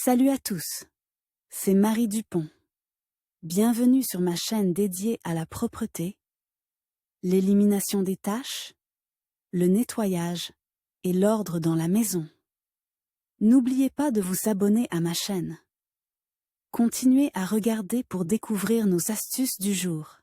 Salut à tous, c'est Marie Dupont. Bienvenue sur ma chaîne dédiée à la propreté, l'élimination des taches, le nettoyage et l'ordre dans la maison. N'oubliez pas de vous abonner à ma chaîne. Continuez à regarder pour découvrir nos astuces du jour.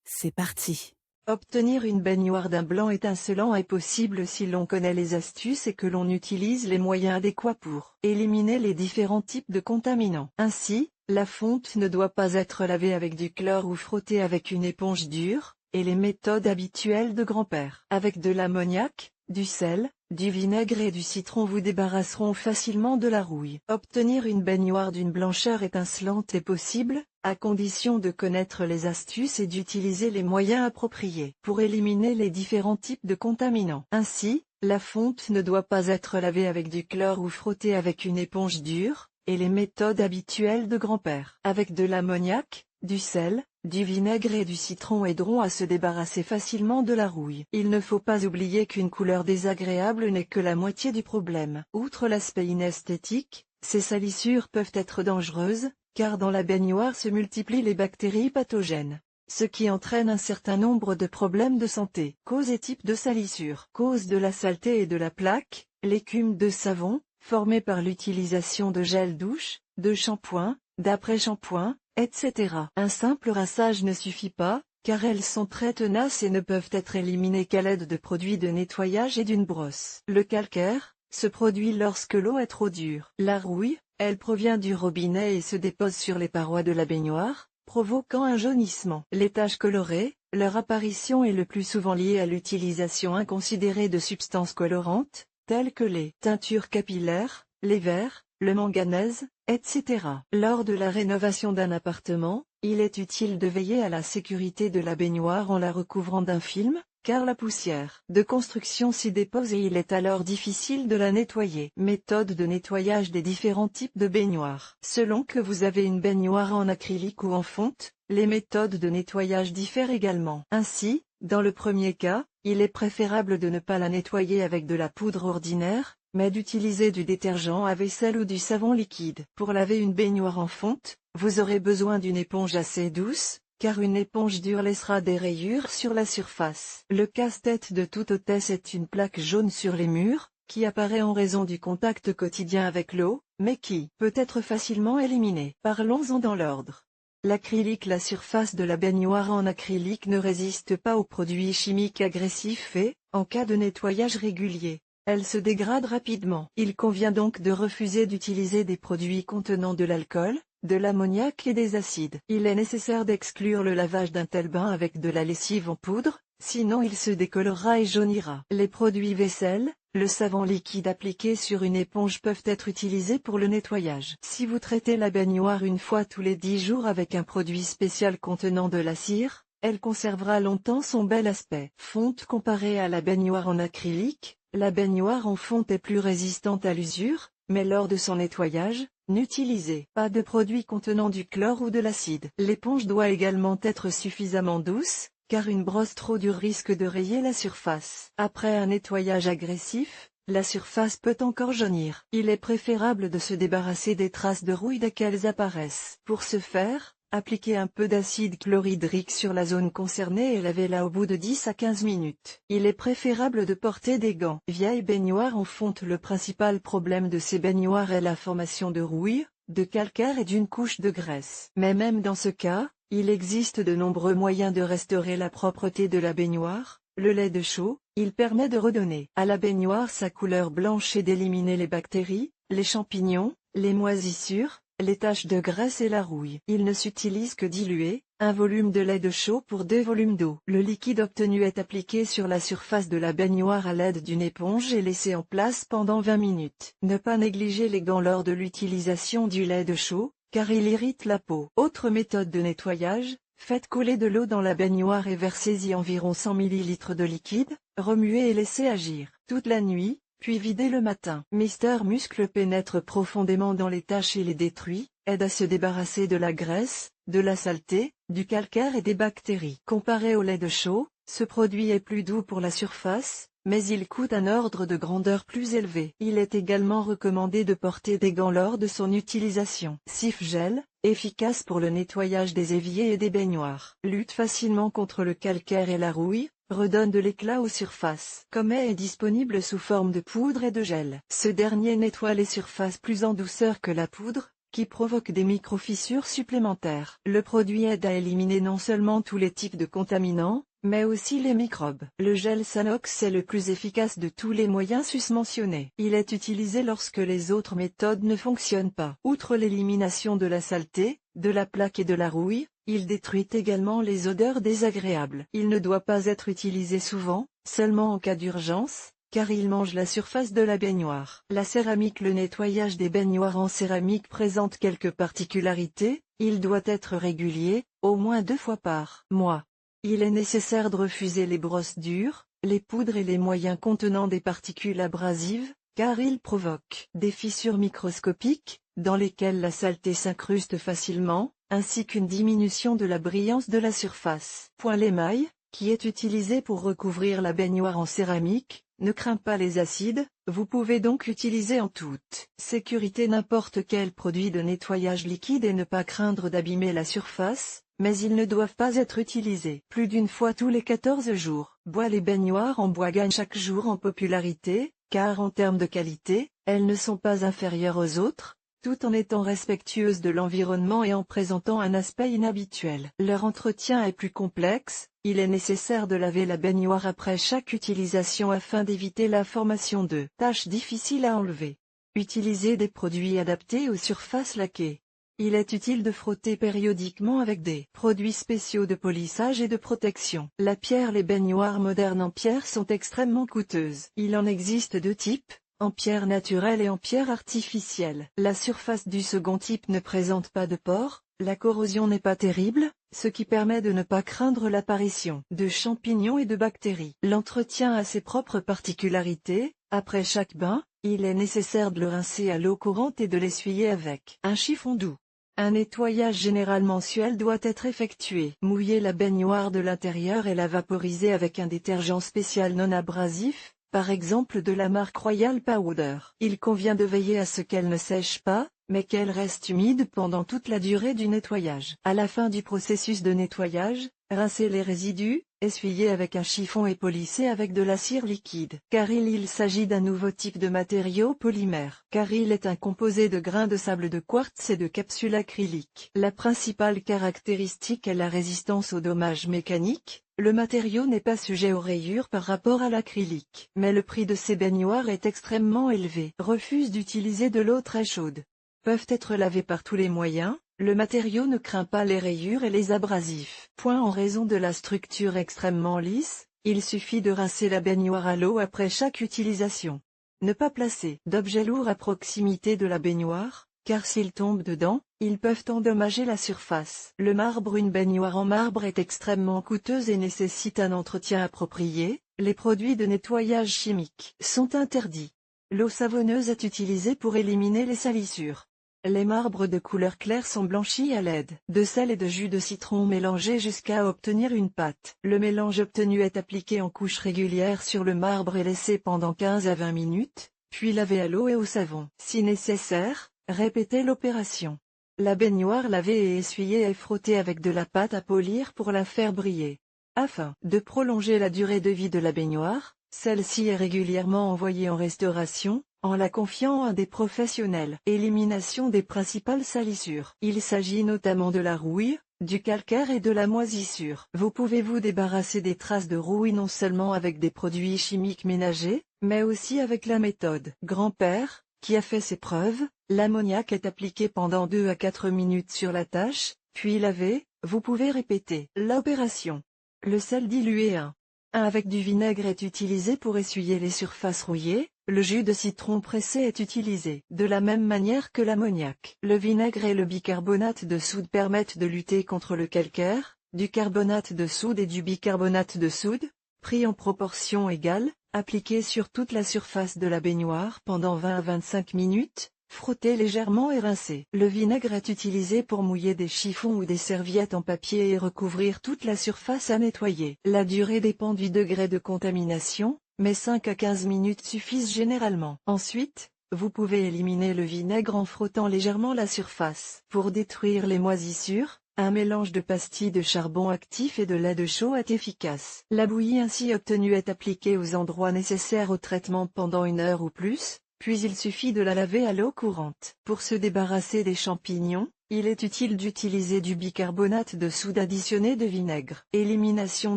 C'est parti! Obtenir une baignoire d'un blanc étincelant est possible si l'on connaît les astuces et que l'on utilise les moyens adéquats pour éliminer les différents types de contaminants. Ainsi, la fonte ne doit pas être lavée avec du chlore ou frottée avec une éponge dure, et les méthodes habituelles de grand-père. Avec de l'ammoniac, du sel, du vinaigre et du citron vous débarrasseront facilement de la rouille. Obtenir une baignoire d'une blancheur étincelante est possible, à condition de connaître les astuces et d'utiliser les moyens appropriés pour éliminer les différents types de contaminants. Ainsi, la fonte ne doit pas être lavée avec du chlore ou frottée avec une éponge dure, et les méthodes habituelles de grand-père. Avec de l'ammoniac, du sel, du vinaigre et du citron aideront à se débarrasser facilement de la rouille. Il ne faut pas oublier qu'une couleur désagréable n'est que la moitié du problème. Outre l'aspect inesthétique, ces salissures peuvent être dangereuses, car dans la baignoire se multiplient les bactéries pathogènes, ce qui entraîne un certain nombre de problèmes de santé. Cause et type de salissure. Cause de la saleté et de la plaque, l'écume de savon, formée par l'utilisation de gel douche, de shampoing, d'après-shampoing, etc. Un simple rinçage ne suffit pas, car elles sont très tenaces et ne peuvent être éliminées qu'à l'aide de produits de nettoyage et d'une brosse. Le calcaire se produit lorsque l'eau est trop dure. La rouille, elle provient du robinet et se dépose sur les parois de la baignoire, provoquant un jaunissement. Les taches colorées, leur apparition est le plus souvent liée à l'utilisation inconsidérée de substances colorantes, telles que les teintures capillaires, les verres, le manganèse, etc. Lors de la rénovation d'un appartement, il est utile de veiller à la sécurité de la baignoire en la recouvrant d'un film, car la poussière de construction s'y dépose et il est alors difficile de la nettoyer. Méthode de nettoyage des différents types de baignoires. Selon que vous avez une baignoire en acrylique ou en fonte, les méthodes de nettoyage diffèrent également. Ainsi, dans le premier cas, il est préférable de ne pas la nettoyer avec de la poudre ordinaire, mais d'utiliser du détergent à vaisselle ou du savon liquide. Pour laver une baignoire en fonte, vous aurez besoin d'une éponge assez douce, car une éponge dure laissera des rayures sur la surface. Le casse-tête de toute hôtesse est une plaque jaune sur les murs, qui apparaît en raison du contact quotidien avec l'eau, mais qui peut être facilement éliminée. Parlons-en dans l'ordre. L'acrylique. La surface de la baignoire en acrylique ne résiste pas aux produits chimiques agressifs et, en cas de nettoyage régulier, elle se dégrade rapidement. Il convient donc de refuser d'utiliser des produits contenant de l'alcool, de l'ammoniac et des acides. Il est nécessaire d'exclure le lavage d'un tel bain avec de la lessive en poudre, sinon il se décolorera et jaunira. Les produits vaisselle, le savon liquide appliqué sur une éponge peuvent être utilisés pour le nettoyage. Si vous traitez la baignoire une fois tous les 10 jours avec un produit spécial contenant de la cire, elle conservera longtemps son bel aspect. Fonte. Comparée à la baignoire en acrylique, la baignoire en fonte est plus résistante à l'usure, mais lors de son nettoyage, n'utilisez pas de produits contenant du chlore ou de l'acide. L'éponge doit également être suffisamment douce, car une brosse trop dure risque de rayer la surface. Après un nettoyage agressif, la surface peut encore jaunir. Il est préférable de se débarrasser des traces de rouille dès qu'elles apparaissent. Pour ce faire, appliquez un peu d'acide chlorhydrique sur la zone concernée et lavez-la au bout de 10 à 15 minutes. Il est préférable de porter des gants. Vieille baignoire en fonte. Le principal problème de ces baignoires est la formation de rouille, de calcaire et d'une couche de graisse. Mais même dans ce cas, il existe de nombreux moyens de restaurer la propreté de la baignoire. Le lait de chaux, il permet de redonner à la baignoire sa couleur blanche et d'éliminer les bactéries, les champignons, les moisissures, les taches de graisse et la rouille. Il ne s'utilise que dilué, un volume de lait de chaux pour 2 volumes d'eau. Le liquide obtenu est appliqué sur la surface de la baignoire à l'aide d'une éponge et laissé en place pendant 20 minutes. Ne pas négliger les gants lors de l'utilisation du lait de chaux, car il irrite la peau. Autre méthode de nettoyage, faites couler de l'eau dans la baignoire et versez-y environ 100 ml de liquide, remuez et laissez agir toute la nuit, puis videz le matin. Mister Muscle pénètre profondément dans les taches et les détruit, aide à se débarrasser de la graisse, de la saleté, du calcaire et des bactéries. Comparé au lait de chaux, ce produit est plus doux pour la surface, mais il coûte un ordre de grandeur plus élevé. Il est également recommandé de porter des gants lors de son utilisation. Sif-Gel, efficace pour le nettoyage des éviers et des baignoires. Lutte facilement contre le calcaire et la rouille, redonne de l'éclat aux surfaces. Comet est disponible sous forme de poudre et de gel. Ce dernier nettoie les surfaces plus en douceur que la poudre, qui provoque des micro-fissures supplémentaires. Le produit aide à éliminer non seulement tous les types de contaminants, mais aussi les microbes. Le gel Sanox est le plus efficace de tous les moyens susmentionnés. Il est utilisé lorsque les autres méthodes ne fonctionnent pas. Outre l'élimination de la saleté, de la plaque et de la rouille, il détruit également les odeurs désagréables. Il ne doit pas être utilisé souvent, seulement en cas d'urgence, car il mange la surface de la baignoire. La céramique. Le nettoyage des baignoires en céramique présente quelques particularités. Il doit être régulier, au moins 2 fois par mois. Il est nécessaire de refuser les brosses dures, les poudres et les moyens contenant des particules abrasives, car ils provoquent des fissures microscopiques, dans lesquelles la saleté s'incruste facilement, ainsi qu'une diminution de la brillance de la surface. L'émail, qui est utilisé pour recouvrir la baignoire en céramique, ne craint pas les acides, vous pouvez donc utiliser en toute sécurité n'importe quel produit de nettoyage liquide et ne pas craindre d'abîmer la surface, mais ils ne doivent pas être utilisés plus d'une fois tous les 14 jours. Les baignoires en bois gagnent chaque jour en popularité, car en termes de qualité, elles ne sont pas inférieures aux autres, tout en étant respectueuses de l'environnement et en présentant un aspect inhabituel. Leur entretien est plus complexe, il est nécessaire de laver la baignoire après chaque utilisation afin d'éviter la formation de taches difficiles à enlever. Utilisez des produits adaptés aux surfaces laquées. Il est utile de frotter périodiquement avec des produits spéciaux de polissage et de protection. La pierre. Les baignoires modernes en pierre sont extrêmement coûteuses. Il en existe 2 types, en pierre naturelle et en pierre artificielle. La surface du second type ne présente pas de pores, la corrosion n'est pas terrible, ce qui permet de ne pas craindre l'apparition de champignons et de bactéries. L'entretien a ses propres particularités. Après chaque bain, il est nécessaire de le rincer à l'eau courante et de l'essuyer avec un chiffon doux. Un nettoyage général mensuel doit être effectué. Mouiller la baignoire de l'intérieur et la vaporiser avec un détergent spécial non abrasif, par exemple de la marque Royal Powder. Il convient de veiller à ce qu'elle ne sèche pas, mais qu'elle reste humide pendant toute la durée du nettoyage. À la fin du processus de nettoyage, rincez les résidus, essuyez avec un chiffon et polissez avec de la cire liquide. Caril. Il s'agit d'un nouveau type de matériau polymère. Caril est un composé de grains de sable de quartz et de capsules acryliques. La principale caractéristique est la résistance aux dommages mécaniques. Le matériau n'est pas sujet aux rayures par rapport à l'acrylique. Mais le prix de ces baignoires est extrêmement élevé. Refuse d'utiliser de l'eau très chaude. Peuvent être lavés par tous les moyens, le matériau ne craint pas les rayures et les abrasifs. En raison de la structure extrêmement lisse, il suffit de rincer la baignoire à l'eau après chaque utilisation. Ne pas placer d'objets lourds à proximité de la baignoire, car s'ils tombent dedans, ils peuvent endommager la surface. Le marbre. Une baignoire en marbre est extrêmement coûteuse et nécessite un entretien approprié. Les produits de nettoyage chimique sont interdits. L'eau savonneuse est utilisée pour éliminer les salissures. Les marbres de couleur claire sont blanchis à l'aide de sel et de jus de citron mélangés jusqu'à obtenir une pâte. Le mélange obtenu est appliqué en couches régulières sur le marbre et laissé pendant 15 à 20 minutes, puis lavé à l'eau et au savon. Si nécessaire, répétez l'opération. La baignoire lavée et essuyée est frottée avec de la pâte à polir pour la faire briller. Afin de prolonger la durée de vie de la baignoire, celle-ci est régulièrement envoyée en restauration, en la confiant à des professionnels. Élimination des principales salissures. Il s'agit notamment de la rouille, du calcaire et de la moisissure. Vous pouvez vous débarrasser des traces de rouille non seulement avec des produits chimiques ménagers, mais aussi avec la méthode grand-père, qui a fait ses preuves. L'ammoniac est appliqué pendant 2 à 4 minutes sur la tâche, puis lavé. Vous pouvez répéter l'opération. Le sel dilué 1 avec du vinaigre est utilisé pour essuyer les surfaces rouillées. Le jus de citron pressé est utilisé de la même manière que l'ammoniac. Le vinaigre et le bicarbonate de soude permettent de lutter contre le calcaire, du carbonate de soude et du bicarbonate de soude, pris en proportion égale, appliqués sur toute la surface de la baignoire pendant 20 à 25 minutes, frottez légèrement et rincez. Le vinaigre est utilisé pour mouiller des chiffons ou des serviettes en papier et recouvrir toute la surface à nettoyer. La durée dépend du degré de contamination, mais 5 à 15 minutes suffisent généralement. Ensuite, vous pouvez éliminer le vinaigre en frottant légèrement la surface. Pour détruire les moisissures, un mélange de pastilles de charbon actif et de lait de chaux est efficace. La bouillie ainsi obtenue est appliquée aux endroits nécessaires au traitement pendant 1 heure ou plus, puis il suffit de la laver à l'eau courante. Pour se débarrasser des champignons, il est utile d'utiliser du bicarbonate de soude additionné de vinaigre. Élimination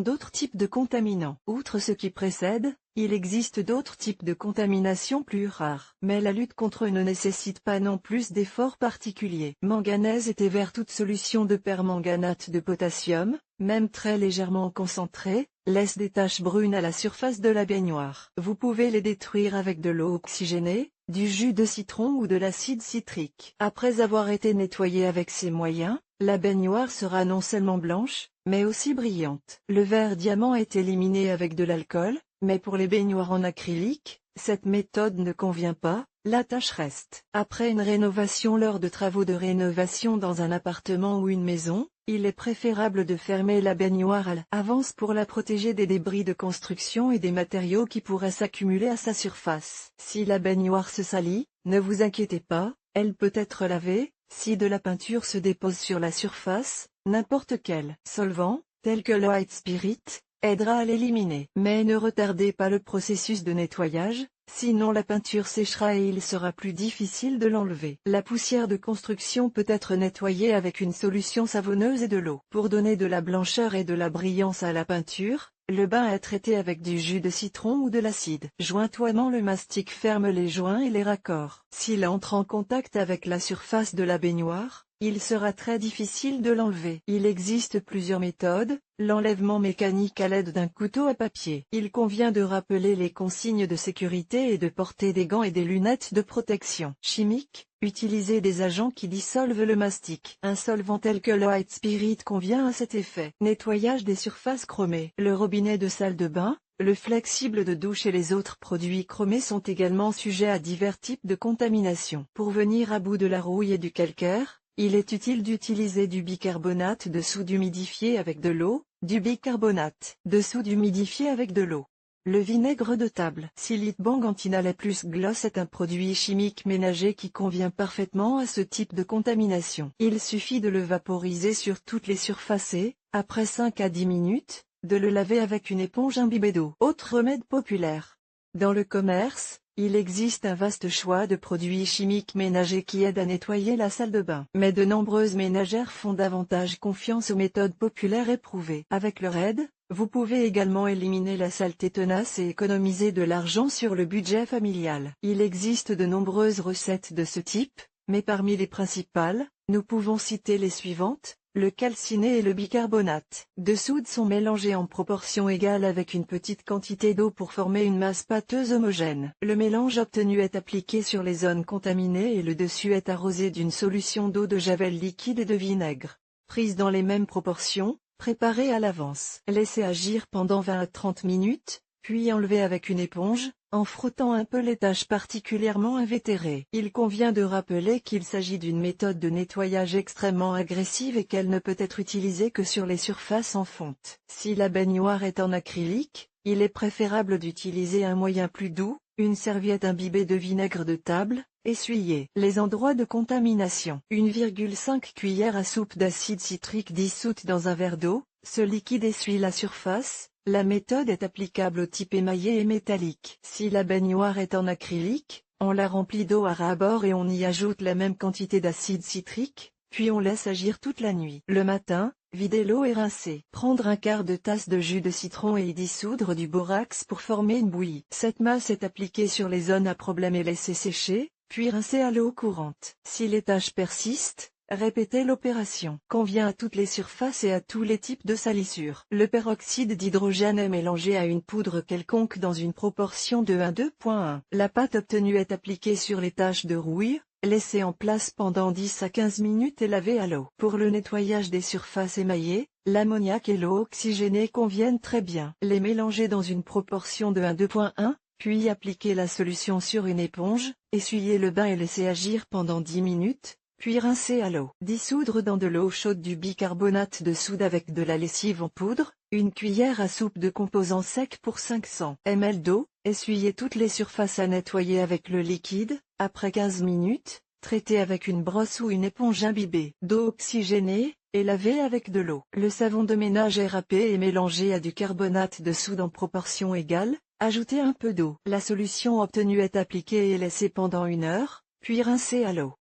d'autres types de contaminants. Outre ce qui précède, il existe d'autres types de contamination plus rares. Mais la lutte contre eux ne nécessite pas non plus d'efforts particuliers. Manganèse était vers toute solution de permanganate de potassium, même très légèrement concentrée, laisse des taches brunes à la surface de la baignoire. Vous pouvez les détruire avec de l'eau oxygénée, du jus de citron ou de l'acide citrique. Après avoir été nettoyée avec ces moyens, la baignoire sera non seulement blanche, mais aussi brillante. Le verre diamant est éliminé avec de l'alcool, mais pour les baignoires en acrylique, cette méthode ne convient pas, la tache reste. Après une rénovation lors de travaux de rénovation dans un appartement ou une maison, il est préférable de fermer la baignoire à l'avance pour la protéger des débris de construction et des matériaux qui pourraient s'accumuler à sa surface. Si la baignoire se salit, ne vous inquiétez pas, elle peut être lavée. Si de la peinture se dépose sur la surface, n'importe quel solvant, tel que le white spirit, aidera à l'éliminer. Mais ne retardez pas le processus de nettoyage, sinon la peinture séchera et il sera plus difficile de l'enlever. La poussière de construction peut être nettoyée avec une solution savonneuse et de l'eau. Pour donner de la blancheur et de la brillance à la peinture, le bain est traité avec du jus de citron ou de l'acide. Jointoiement, le mastic ferme les joints et les raccords. S'il entre en contact avec la surface de la baignoire, il sera très difficile de l'enlever. Il existe plusieurs méthodes. L'enlèvement mécanique à l'aide d'un couteau à papier. Il convient de rappeler les consignes de sécurité et de porter des gants et des lunettes de protection. Chimique, utilisez des agents qui dissolvent le mastic. Un solvant tel que le white spirit convient à cet effet. Nettoyage des surfaces chromées. Le robinet de salle de bain, le flexible de douche et les autres produits chromés sont également sujets à divers types de contamination. Pour venir à bout de la rouille et du calcaire, il est utile d'utiliser du bicarbonate de soude humidifié avec de l'eau, du bicarbonate de soude humidifié avec de l'eau. Le vinaigre de table. Silite Bang Antinalais plus Gloss est un produit chimique ménager qui convient parfaitement à ce type de contamination. Il suffit de le vaporiser sur toutes les surfaces et, après 5 à 10 minutes, de le laver avec une éponge imbibée d'eau. Autre remède populaire. Dans le commerce, il existe un vaste choix de produits chimiques ménagers qui aident à nettoyer la salle de bain. Mais de nombreuses ménagères font davantage confiance aux méthodes populaires éprouvées. Avec leur aide, vous pouvez également éliminer la saleté tenace et économiser de l'argent sur le budget familial. Il existe de nombreuses recettes de ce type, mais parmi les principales, nous pouvons citer les suivantes. Le calciné et le bicarbonate de soude sont mélangés en proportion égale avec une petite quantité d'eau pour former une masse pâteuse homogène. Le mélange obtenu est appliqué sur les zones contaminées et le dessus est arrosé d'une solution d'eau de javel liquide et de vinaigre. Prise dans les mêmes proportions, préparée à l'avance. Laissez agir pendant 20 à 30 minutes, puis enlever avec une éponge, en frottant un peu les taches particulièrement invétérées. Il convient de rappeler qu'il s'agit d'une méthode de nettoyage extrêmement agressive et qu'elle ne peut être utilisée que sur les surfaces en fonte. Si la baignoire est en acrylique, il est préférable d'utiliser un moyen plus doux, une serviette imbibée de vinaigre de table. Essuyez les endroits de contamination. 1,5 cuillère à soupe d'acide citrique dissoute dans un verre d'eau. Ce liquide essuie la surface. La méthode est applicable au type émaillé et métallique. Si la baignoire est en acrylique, on la remplit d'eau à ras-bord et on y ajoute la même quantité d'acide citrique, puis on laisse agir toute la nuit. Le matin, videz l'eau et rincez. Prendre un quart de tasse de jus de citron et y dissoudre du borax pour former une bouillie. Cette masse est appliquée sur les zones à problème et laissée sécher, puis rincer à l'eau courante. Si les taches persistent, répétez l'opération. Convient à toutes les surfaces et à tous les types de salissures. Le peroxyde d'hydrogène est mélangé à une poudre quelconque dans une proportion de 1:2.1. La pâte obtenue est appliquée sur les taches de rouille, laissée en place pendant 10 à 15 minutes et lavée à l'eau. Pour le nettoyage des surfaces émaillées, l'ammoniac et l'eau oxygénée conviennent très bien. Les mélanger dans une proportion de 1:2.1. Puis appliquez la solution sur une éponge, essuyez le bain et laissez agir pendant 10 minutes. puis rincer à l'eau. Dissoudre dans de l'eau chaude du bicarbonate de soude avec de la lessive en poudre, une cuillère à soupe de composants secs pour 500 ml d'eau, essuyer toutes les surfaces à nettoyer avec le liquide, après 15 minutes, traiter avec une brosse ou une éponge imbibée d'eau oxygénée, et laver avec de l'eau. Le savon de ménage est râpé et mélangé à du carbonate de soude en proportion égale, ajoutez un peu d'eau. La solution obtenue est appliquée et laissée pendant 1 heure, puis rincée à l'eau.